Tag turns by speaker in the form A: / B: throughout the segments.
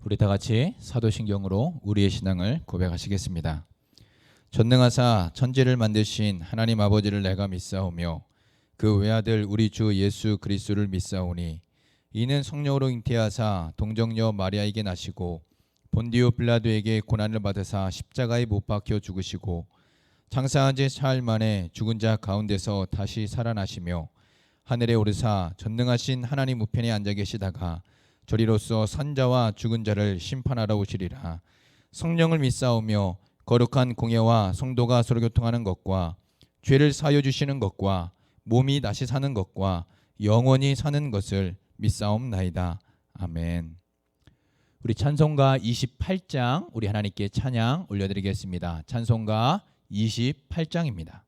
A: 우리 다 같이 사도신경으로 우리의 신앙을 고백하시겠습니다. 전능하사 천지를 만드신 하나님 아버지를 내가 믿사오며 그 외아들 우리 주 예수 그리스도를 믿사오니 이는 성령으로 잉태하사 동정녀 마리아에게 나시고 본디오 빌라도에게 고난을 받으사 십자가에 못 박혀 죽으시고 장사한 지 사흘 만에 죽은 자 가운데서 다시 살아나시며 하늘에 오르사 전능하신 하나님 우편에 앉아 계시다가 저리로서 산자와 죽은 자를 심판하러 오시리라. 성령을 믿사오며 거룩한 공예와 성도가 서로 교통하는 것과 죄를 사하여 주시는 것과 몸이 다시 사는 것과 영원히 사는 것을 믿사옵나이다. 아멘. 우리 찬송가 28장 우리 하나님께 찬양 올려드리겠습니다. 찬송가 28장입니다.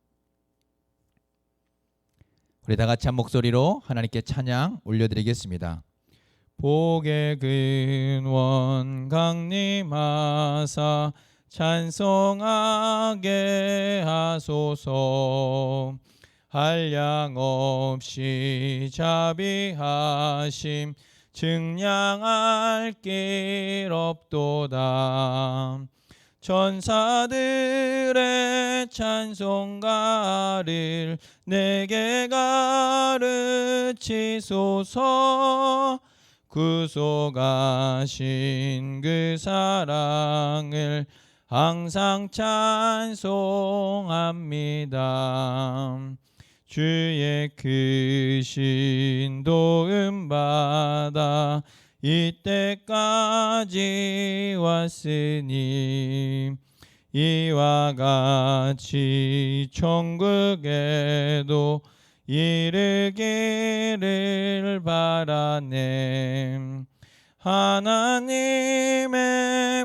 A: 우리 다 같이 한 목소리로 하나님께 찬양 올려드리겠습니다. 복의 근원 강림하사 찬송하게 하소서. 한량없이 자비하심 증량할 길 없도다. 천사들의 찬송가를 내게 가르치소서. 구속하신 그 사랑을 항상 찬송합니다. 주의 크신 도움 받아 이때까지 왔으니 이와 같이 천국에도 이르기를 바라네. 하나님의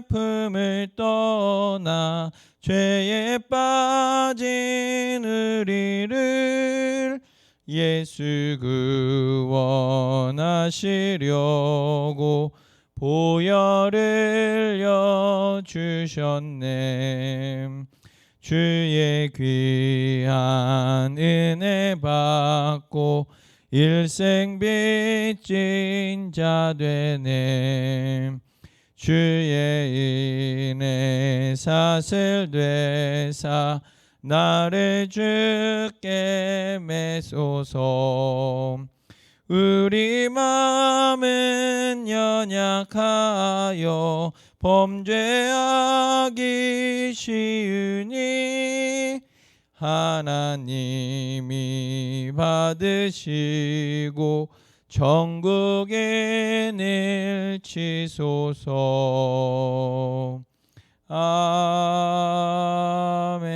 A: 품을 떠나 죄에 빠진 우리를 예수 구원하시려고 보혈을 여주셨네. 주의 귀한 은혜 받고 일생 빚진 자 되네. 주의 은혜 사슬 되사 나를 주께 매소서. 우리 마음은 연약하여 범죄하기 쉬우니 하나님이 받으시고 천국에 내치소서. 아멘.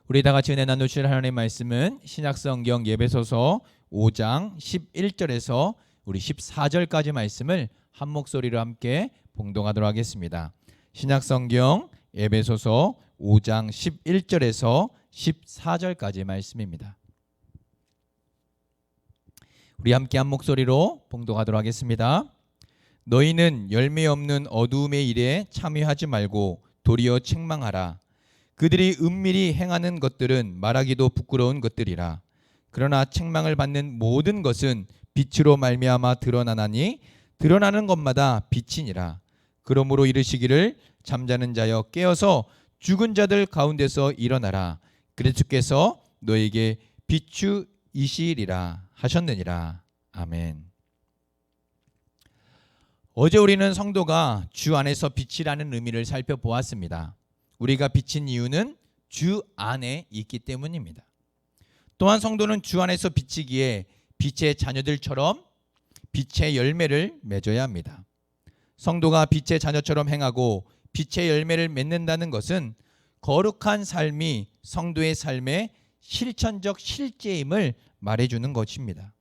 A: 우리 다 같이 은혜 나누실 하나님의 말씀은 신약성경 에베소서 5장 11절에서 우리 14절까지 말씀을 한 목소리로 함께 봉독하도록 하겠습니다. 신약성경 에베소서 5장 11절에서 14절까지 말씀입니다. 우리 함께 한 목소리로 봉독하도록 하겠습니다. 너희는 열매 없는 어두움의 일에 참여하지 말고 도리어 책망하라. 그들이 은밀히 행하는 것들은 말하기도 부끄러운 것들이라. 그러나 책망을 받는 모든 것은 빛으로 말미암아 드러나나니 드러나는 것마다 빛이니라. 그러므로 이르시기를 잠자는 자여 깨어서 죽은 자들 가운데서 일어나라. 그리스도께서 너에게 비추이시리라 하셨느니라. 아멘. 어제 우리는 성도가 주 안에서 빛이라는 의미를 살펴보았습니다. 우리가 빛인 이유는 주 안에 있기 때문입니다. 또한 성도는 주 안에서 비치기에 빛의 자녀들처럼 빛의 열매를 맺어야 합니다. 성도가 빛의 자녀처럼 행하고 빛의 열매를 맺는다는 것은 거룩한 삶이 성도의 삶의 실천적 실제임을 말해주는 것입니다.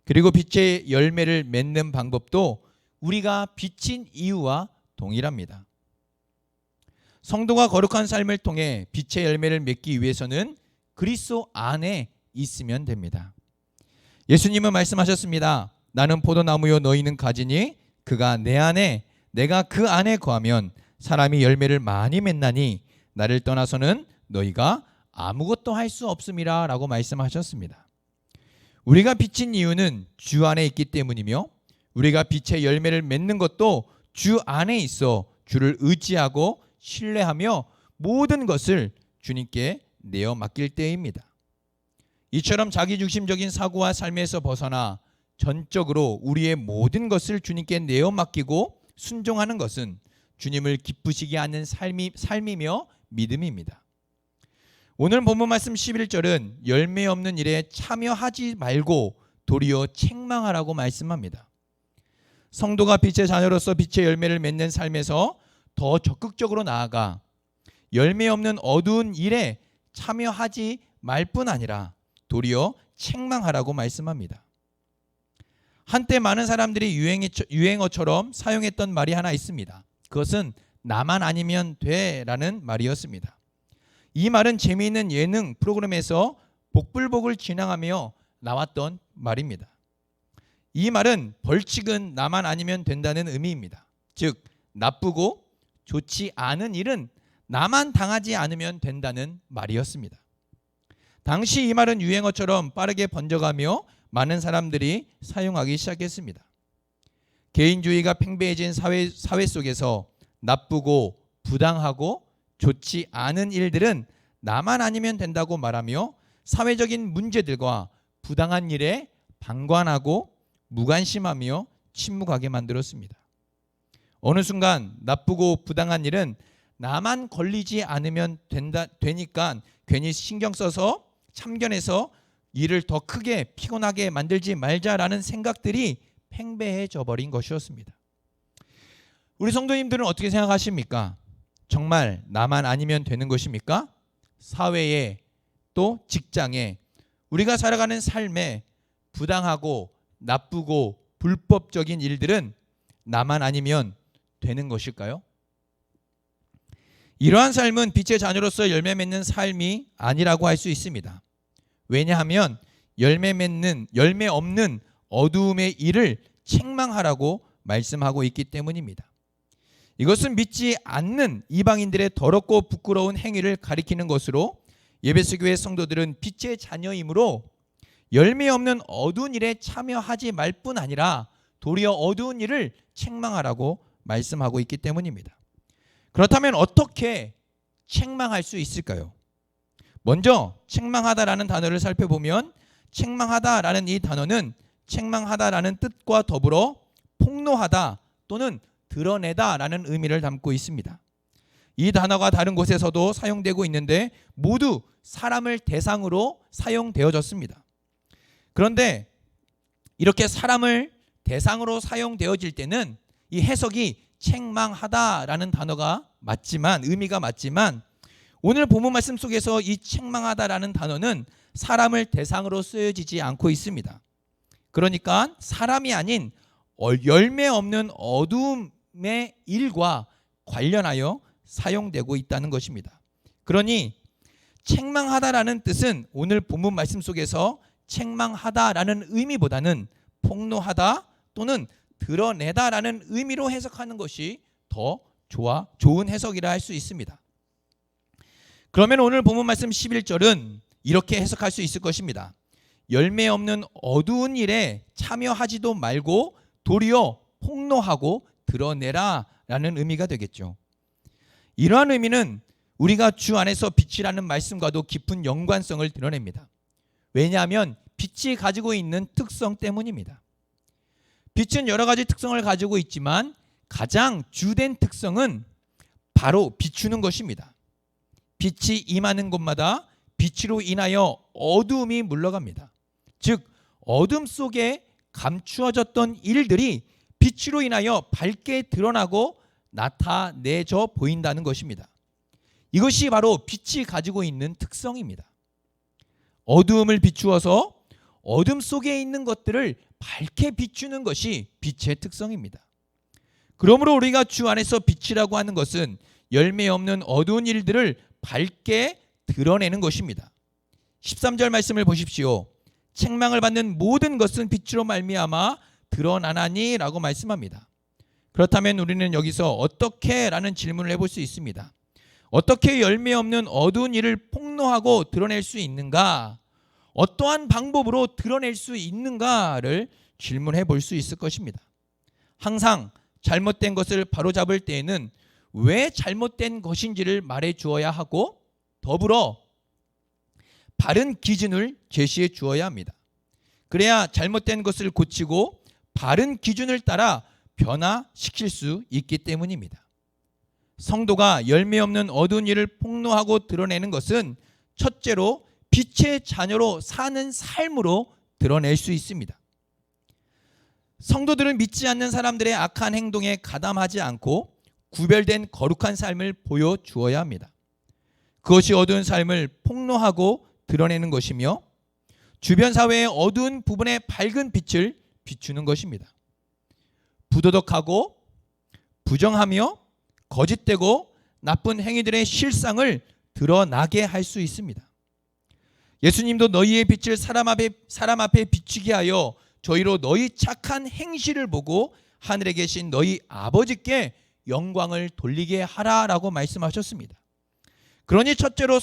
A: 그리고 빛의 열매를 맺는 방법도 우리가 빛인 이유와 동일합니다. 성도가 거룩한 삶을 통해 빛의 열매를 맺기 위해서는 그리스도 안에 있으면 됩니다. 예수님은 말씀하셨습니다. 나는 포도나무요 너희는 가지니 그가 내 안에 내가 그 안에 거하면 사람이 열매를 많이 맺나니 나를 떠나서는 너희가 아무것도 할 수 없음이라 라고 말씀하셨습니다. 우리가 빛인 이유는 주 안에 있기 때문이며 우리가 빛의 열매를 맺는 것도 주 안에 있어 주를 의지하고 신뢰하며 모든 것을 주님께 내어 맡길 때입니다. 이처럼 자기중심적인 사고와 삶에서 벗어나 전적으로 우리의 모든 것을 주님께 내어 맡기고 순종하는 것은 주님을 기쁘시게 하는 삶이며 믿음입니다. 오늘 본문 말씀 11절은 열매 없는 일에 참여하지 말고 도리어 책망하라고 말씀합니다. 성도가 빛의 자녀로서 빛의 열매를 맺는 삶에서 더 적극적으로 나아가 열매 없는 어두운 일에 참여하지 말 뿐 아니라 도리어 책망하라고 말씀합니다. 한때 많은 사람들이 유행어처럼 사용했던 말이 하나 있습니다. 그것은 나만 아니면 돼라는 말이었습니다. 이 말은 재미있는 예능 프로그램에서 복불복을 진행하며 나왔던 말입니다. 이 말은 벌칙은 나만 아니면 된다는 의미입니다. 즉 나쁘고 좋지 않은 일은 나만 당하지 않으면 된다는 말이었습니다. 당시 이 말은 유행어처럼 빠르게 번져가며 많은 사람들이 사용하기 시작했습니다. 개인주의가 팽배해진 사회 속에서 나쁘고 부당하고 좋지 않은 일들은 나만 아니면 된다고 말하며 사회적인 문제들과 부당한 일에 방관하고 무관심하며 침묵하게 만들었습니다. 어느 순간 나쁘고 부당한 일은 나만 걸리지 않으면 되니까 괜히 신경 써서 참견해서 일을 더 크게 피곤하게 만들지 말자라는 생각들이 팽배해져 버린 것이었습니다. 우리 성도님들은 어떻게 생각하십니까? 정말 나만 아니면 되는 것입니까? 사회에 또 직장에 우리가 살아가는 삶에 부당하고 나쁘고 불법적인 일들은 나만 아니면 되는 것일까요? 이러한 삶은 빛의 자녀로서 열매 맺는 삶이 아니라고 할 수 있습니다. 왜냐하면 열매 없는 어두움의 일을 책망하라고 말씀하고 있기 때문입니다. 이것은 믿지 않는 이방인들의 더럽고 부끄러운 행위를 가리키는 것으로 예배소 교회 성도들은 빛의 자녀이므로 열매 없는 어두운 일에 참여하지 말 뿐 아니라 도리어 어두운 일을 책망하라고 말씀하고 있기 때문입니다. 그렇다면 어떻게 책망할 수 있을까요? 먼저 책망하다라는 단어를 살펴보면 책망하다라는 이 단어는 책망하다라는 뜻과 더불어 폭로하다 또는 드러내다라는 의미를 담고 있습니다. 이 단어가 다른 곳에서도 사용되고 있는데 모두 사람을 대상으로 사용되어졌습니다. 그런데 이렇게 사람을 대상으로 사용되어질 때는 이 해석이 책망하다라는 단어가 맞지만 의미가 맞지만 오늘 본문 말씀 속에서 이 책망하다라는 단어는 사람을 대상으로 쓰여지지 않고 있습니다. 그러니까 사람이 아닌 열매 없는 어두움의 일과 관련하여 사용되고 있다는 것입니다. 그러니 책망하다라는 뜻은 오늘 본문 말씀 속에서 책망하다라는 의미보다는 폭로하다 또는 드러내다라는 의미로 해석하는 것이 더 좋은 해석이라 할 수 있습니다. 그러면 오늘 본문 말씀 11절은 이렇게 해석할 수 있을 것입니다. 열매 없는 어두운 일에 참여하지도 말고 도리어 폭로하고 드러내라 라는 의미가 되겠죠. 이러한 의미는 우리가 주 안에서 빛이라는 말씀과도 깊은 연관성을 드러냅니다. 왜냐하면 빛이 가지고 있는 특성 때문입니다. 빛은 여러 가지 특성을 가지고 있지만 가장 주된 특성은 바로 비추는 것입니다. 빛이 임하는 곳마다 빛으로 인하여 어두움이 물러갑니다. 즉 어둠 속에 감추어졌던 일들이 빛으로 인하여 밝게 드러나고 나타내져 보인다는 것입니다. 이것이 바로 빛이 가지고 있는 특성입니다. 어두움을 비추어서 어둠 속에 있는 것들을 밝게 비추는 것이 빛의 특성입니다. 그러므로 우리가 주 안에서 빛이라고 하는 것은 열매 없는 어두운 일들을 밝게 드러내는 것입니다. 13절 말씀을 보십시오. 책망을 받는 모든 것은 빛으로 말미암아 드러나나니 라고 말씀합니다. 그렇다면 우리는 여기서 어떻게 라는 질문을 해볼 수 있습니다. 어떻게 열매 없는 어두운 일을 폭로하고 드러낼 수 있는가? 어떠한 방법으로 드러낼 수 있는가를 질문해 볼 수 있을 것입니다. 항상 잘못된 것을 바로잡을 때에는 왜 잘못된 것인지를 말해 주어야 하고, 더불어 바른 기준을 제시해 주어야 합니다. 그래야 잘못된 것을 고치고 바른 기준을 따라 변화시킬 수 있기 때문입니다. 성도가 열매 없는 어두운 일을 폭로하고 드러내는 것은 첫째로 빛의 자녀로 사는 삶으로 드러낼 수 있습니다. 성도들은 믿지 않는 사람들의 악한 행동에 가담하지 않고 구별된 거룩한 삶을 보여주어야 합니다. 그것이 어두운 삶을 폭로하고 드러내는 것이며 주변 사회의 어두운 부분에 밝은 빛을 비추는 것입니다. 부도덕하고 부정하며 거짓되고 나쁜 행위들의 실상을 드러나게 할 수 있습니다. 예수님도 너희의 빛을 사람 앞에 비추게 하여 저희로 너희 착한 행실을 보고 하늘에 계신 너희 아버지께 영광을 돌리게 하라라고 말씀하셨습니다. 그러니 첫째로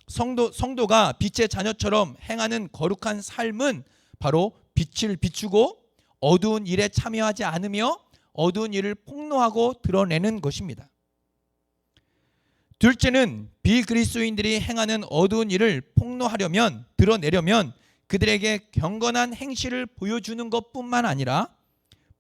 A: 성도가 빛의 자녀처럼 행하는 거룩한 삶은 바로 빛을 비추고 어두운 일에 참여하지 않으며 어두운 일을 폭로하고 드러내는 것입니다. 둘째는 비그리스도인들이 행하는 어두운 일을 폭로하려면, 드러내려면 그들에게 경건한 행실을 보여주는 것뿐만 아니라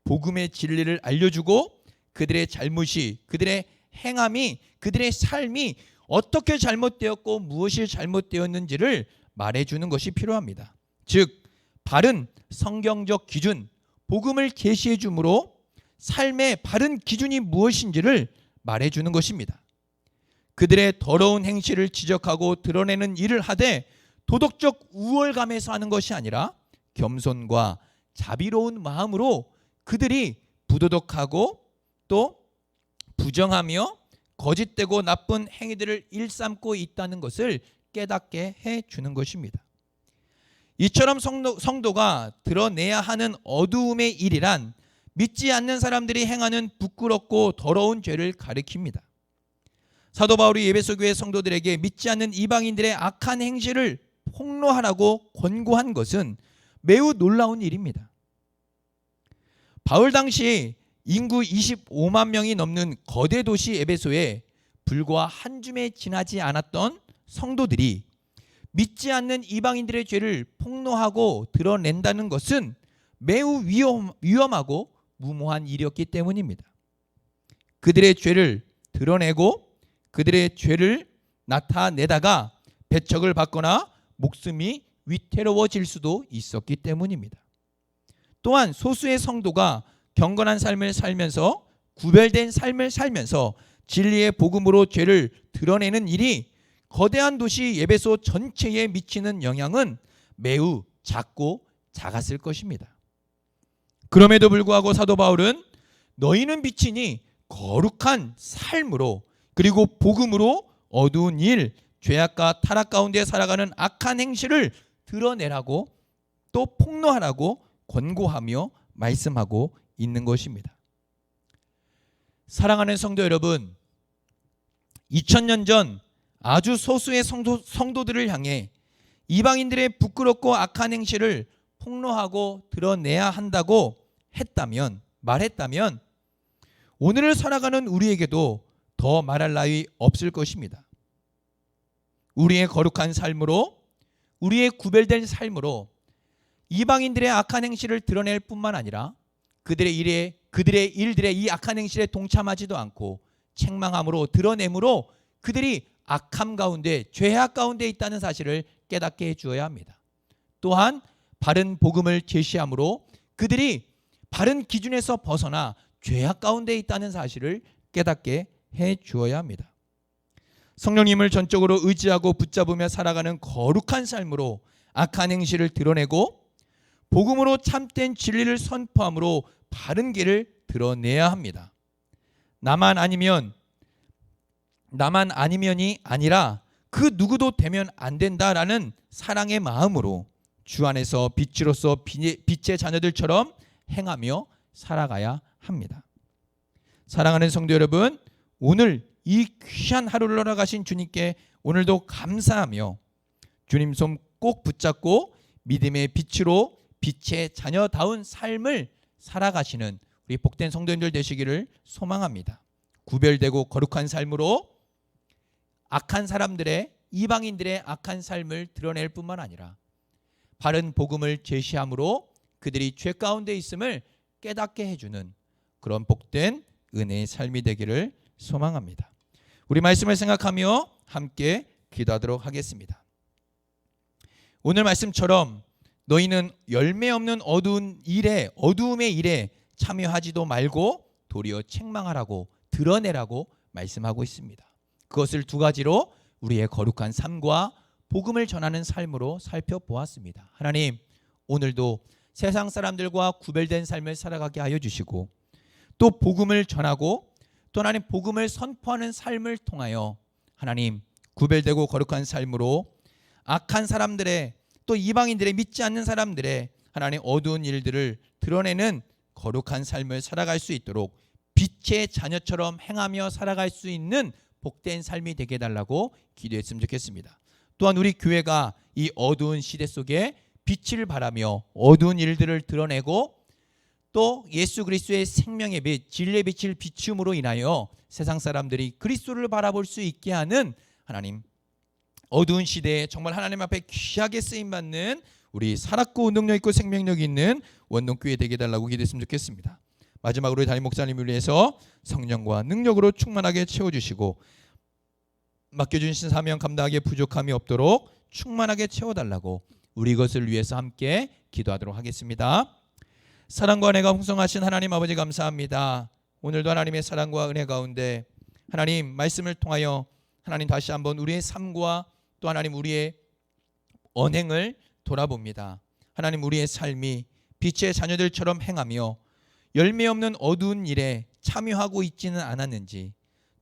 A: 복음의 진리를 알려주고 그들의 잘못이, 그들의 행함이, 그들의 삶이 어떻게 잘못되었고 무엇이 잘못되었는지를 말해주는 것이 필요합니다. 즉 바른 성경적 기준, 복음을 제시해 주므로 삶의 바른 기준이 무엇인지를 말해주는 것입니다. 그들의 더러운 행실을 지적하고 드러내는 일을 하되 도덕적 우월감에서 하는 것이 아니라 겸손과 자비로운 마음으로 그들이 부도덕하고 또 부정하며 거짓되고 나쁜 행위들을 일삼고 있다는 것을 깨닫게 해주는 것입니다. 이처럼 성도가 드러내야 하는 어두움의 일이란 믿지 않는 사람들이 행하는 부끄럽고 더러운 죄를 가리킵니다. 사도 바울이 에베소 교회 성도들에게 믿지 않는 이방인들의 악한 행실을 폭로하라고 권고한 것은 매우 놀라운 일입니다. 바울 당시 인구 25만 명이 넘는 거대 도시 에베소에 불과 한 줌에 지나지 않았던 성도들이 믿지 않는 이방인들의 죄를 폭로하고 드러낸다는 것은 매우 위험하고 무모한 일이었기 때문입니다. 그들의 죄를 드러내고 그들의 죄를 나타내다가 배척을 받거나 목숨이 위태로워질 수도 있었기 때문입니다. 또한 소수의 성도가 경건한 삶을 살면서, 구별된 삶을 살면서 진리의 복음으로 죄를 드러내는 일이 거대한 도시 에베소 전체에 미치는 영향은 매우 작고 작았을 것입니다. 그럼에도 불구하고 사도 바울은 너희는 빛이니 거룩한 삶으로, 그리고 복음으로 어두운 일, 죄악과 타락 가운데 살아가는 악한 행실을 드러내라고 또 폭로하라고 권고하며 말씀하고 있는 것입니다. 사랑하는 성도 여러분, 2000년 전 아주 소수의 성도들을 향해 이방인들의 부끄럽고 악한 행실을 폭로하고 드러내야 한다고 말했다면 오늘을 살아가는 우리에게도 더 말할 나위 없을 것입니다. 우리의 거룩한 삶으로, 우리의 구별된 삶으로 이방인들의 악한 행실을 드러낼 뿐만 아니라 그들의 일들의 이 악한 행실에 동참하지도 않고 책망함으로 드러내므로 그들이 악함 가운데, 죄악 가운데 있다는 사실을 깨닫게 해주어야 합니다. 또한 바른 복음을 제시함으로 그들이 바른 기준에서 벗어나 죄악 가운데 있다는 사실을 깨닫게 해주어야 합니다. 성령님을 전적으로 의지하고 붙잡으며 살아가는 거룩한 삶으로 악한 행실을 드러내고 복음으로 참된 진리를 선포함으로 바른 길을 드러내야 합니다. 나만 아니면이 아니라 그 누구도 되면 안 된다라는 사랑의 마음으로 주 안에서 빛으로서 빛의 자녀들처럼 행하며 살아가야 합니다. 사랑하는 성도 여러분, 오늘 이 귀한 하루를 허락하신 주님께 오늘도 감사하며 주님 손 꼭 붙잡고 믿음의 빛으로 빛의 자녀다운 삶을 살아가시는 우리 복된 성도님들 되시기를 소망합니다. 구별되고 거룩한 삶으로 악한 사람들의, 이방인들의 악한 삶을 드러낼 뿐만 아니라 바른 복음을 제시함으로 그들이 죄 가운데 있음을 깨닫게 해주는 그런 복된 은혜의 삶이 되기를 소망합니다. 우리 말씀을 생각하며 함께 기도하도록 하겠습니다. 오늘 말씀처럼 너희는 열매 없는 어두움의 일에 참여하지도 말고 도리어 책망하라고, 드러내라고 말씀하고 있습니다. 그것을 두 가지로 우리의 거룩한 삶과 복음을 전하는 삶으로 살펴보았습니다. 하나님, 오늘도 세상 사람들과 구별된 삶을 살아가게 하여 주시고, 또 복음을 전하고 또 하나님 복음을 선포하는 삶을 통하여 하나님 구별되고 거룩한 삶으로 악한 사람들의, 또 이방인들의, 믿지 않는 사람들의 하나님 어두운 일들을 드러내는 거룩한 삶을 살아갈 수 있도록 빛의 자녀처럼 행하며 살아갈 수 있는 복된 삶이 되게 해달라고 기도했으면 좋겠습니다. 또한 우리 교회가 이 어두운 시대 속에 빛을 발하며 어두운 일들을 드러내고 또 예수 그리스도의 생명의 빛, 진리의 빛을 비춤으로 인하여 세상 사람들이 그리스도를 바라볼 수 있게 하는 하나님 어두운 시대에 정말 하나님 앞에 귀하게 쓰임받는 우리 살았고 운동력 있고 생명력 있는 원동교회 되게 해달라고 기도했으면 좋겠습니다. 마지막으로 담임 목사님을 위해서 성령과 능력으로 충만하게 채워주시고 맡겨주신 사명 감당하기에 부족함이 없도록 충만하게 채워달라고 우리 것을 위해서 함께 기도하도록 하겠습니다. 사랑과 은혜가 풍성하신 하나님 아버지 감사합니다. 오늘도 하나님의 사랑과 은혜 가운데 하나님 말씀을 통하여 하나님 다시 한번 우리의 삶과 또 하나님 우리의 언행을 돌아봅니다. 하나님 우리의 삶이 빛의 자녀들처럼 행하며 열매 없는 어두운 일에 참여하고 있지는 않았는지,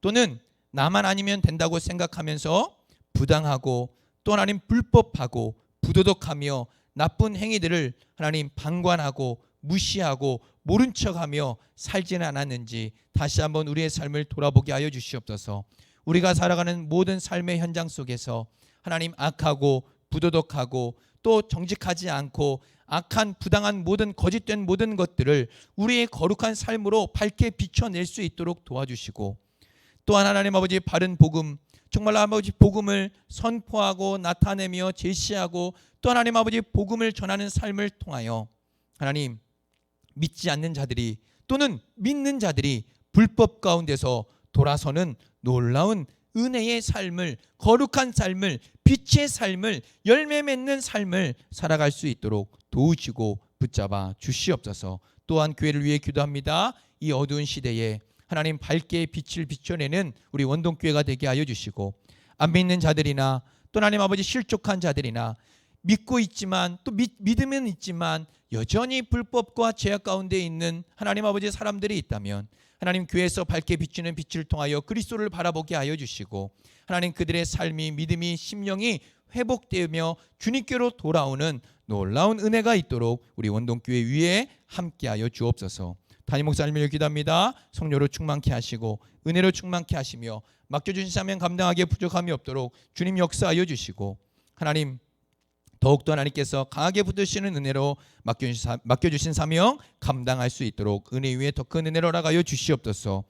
A: 또는 나만 아니면 된다고 생각하면서 부당하고 또 하나님 불법하고 부도덕하며 나쁜 행위들을 하나님 방관하고 무시하고 모른 척하며 살지는 않았는지 다시 한번 우리의 삶을 돌아보게 하여 주시옵소서. 우리가 살아가는 모든 삶의 현장 속에서 하나님 악하고 부도덕하고 또 정직하지 않고 악한 부당한 모든 거짓된 모든 것들을 우리의 거룩한 삶으로 밝게 비춰낼 수 있도록 도와주시고, 또한 하나님 아버지 바른 복음, 정말 아버지 복음을 선포하고 나타내며 제시하고 또 하나님 아버지 복음을 전하는 삶을 통하여 하나님 믿지 않는 자들이 또는 믿는 자들이 불법 가운데서 돌아서는 놀라운 은혜의 삶을, 거룩한 삶을, 빛의 삶을, 열매 맺는 삶을 살아갈 수 있도록 도우시고 붙잡아 주시옵소서. 또한 교회를 위해 기도합니다. 이 어두운 시대에 하나님 밝게 빛을 비춰내는 우리 원동교회가 되게 하여 주시고, 안 믿는 자들이나 또 하나님 아버지 실족한 자들이나 믿고 있지만 또 믿으면 있지만 여전히 불법과 죄악 가운데 있는 하나님 아버지 사람들이 있다면 하나님 교회에서 밝게 비추는 빛을 통하여 그리스도를 바라보게 하여 주시고, 하나님 그들의 삶이, 믿음이, 심령이 회복되며 주님께로 돌아오는 놀라운 은혜가 있도록 우리 원동교회 위에 함께하여 주옵소서. 담임 목사님을 기도합니다. 성령으로 충만케 하시고 은혜로 충만케 하시며 맡겨주신 사명 감당하기에 부족함이 없도록 주님 역사하여 주시고, 하나님 더욱더 하나님께서 강하게 붙드시는 은혜로 맡겨주신 사명 감당할 수 있도록 은혜 위에 더 큰 은혜로 나가여 주시옵소서.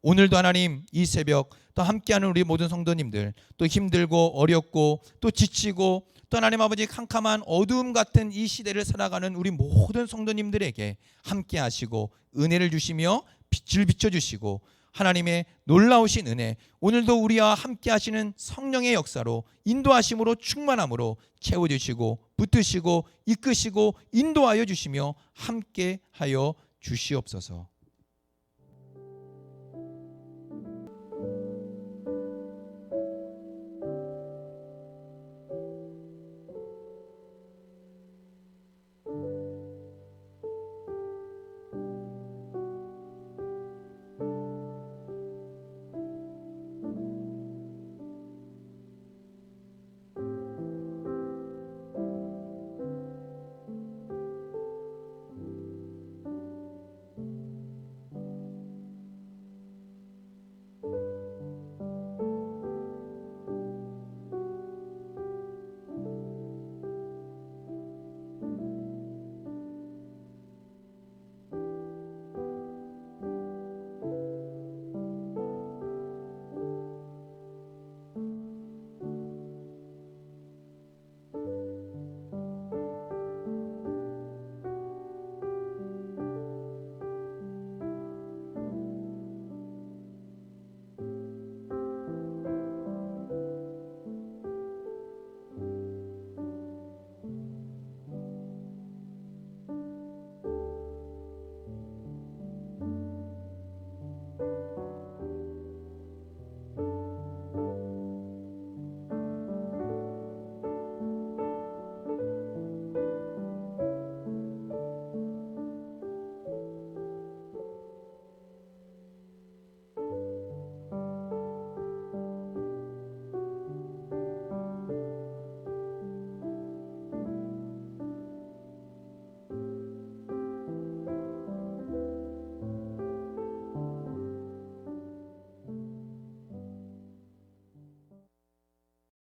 A: 오늘도 하나님 이 새벽 또 함께하는 우리 모든 성도님들, 또 힘들고 어렵고 또 지치고 또 하나님 아버지 캄캄한 어두움 같은 이 시대를 살아가는 우리 모든 성도님들에게 함께 하시고 은혜를 주시며 빛을 비춰주시고, 하나님의 놀라우신 은혜, 오늘도 우리와 함께 하시는 성령의 역사로 인도하심으로 충만함으로 채워주시고 붙드시고 이끄시고 인도하여 주시며 함께 하여 주시옵소서.